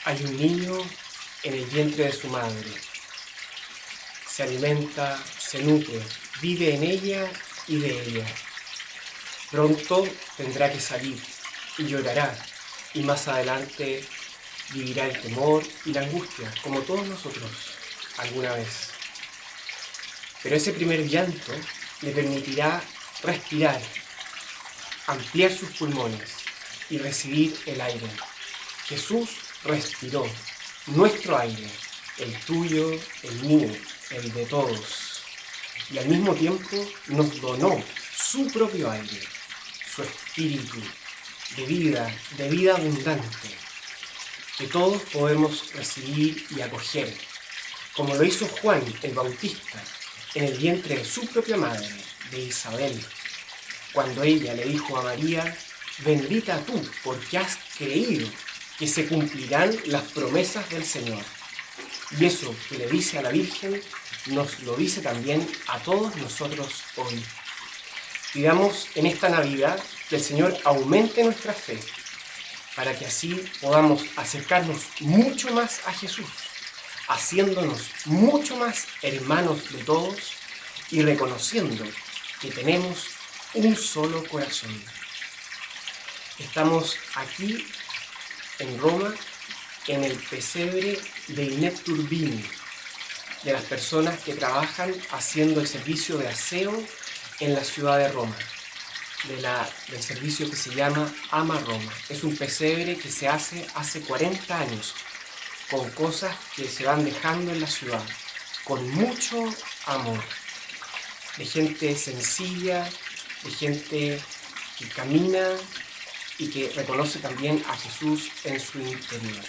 Hay un niño en el vientre de su madre. Se alimenta, se nutre, vive en ella y de ella. Pronto tendrá que salir y llorará, y más adelante vivirá el temor y la angustia, como todos nosotros alguna vez. Pero ese primer llanto le permitirá respirar, ampliar sus pulmones y recibir el aire. Jesús respiró nuestro aire, el tuyo, el mío, el de todos. Y al mismo tiempo nos donó su propio aire, su espíritu de vida abundante, que todos podemos recibir y acoger, como lo hizo Juan el Bautista en el vientre de su propia madre, de Isabel, cuando ella le dijo a María: bendita tú, porque has creído que se cumplirán las promesas del Señor. Y eso que le dice a la Virgen, nos lo dice también a todos nosotros hoy. Pidamos en esta Navidad que el Señor aumente nuestra fe, para que así podamos acercarnos mucho más a Jesús, haciéndonos mucho más hermanos de todos y reconociendo que tenemos un solo corazón. Estamos aquí en Roma, en el pesebre de Inet Turbini, de las personas que trabajan haciendo el servicio de aseo en la ciudad de Roma, del servicio que se llama Ama Roma. Es un pesebre que se hace 40 años, con cosas que se van dejando en la ciudad, con mucho amor, de gente sencilla, de gente que camina y que reconoce también a Jesús en su interior.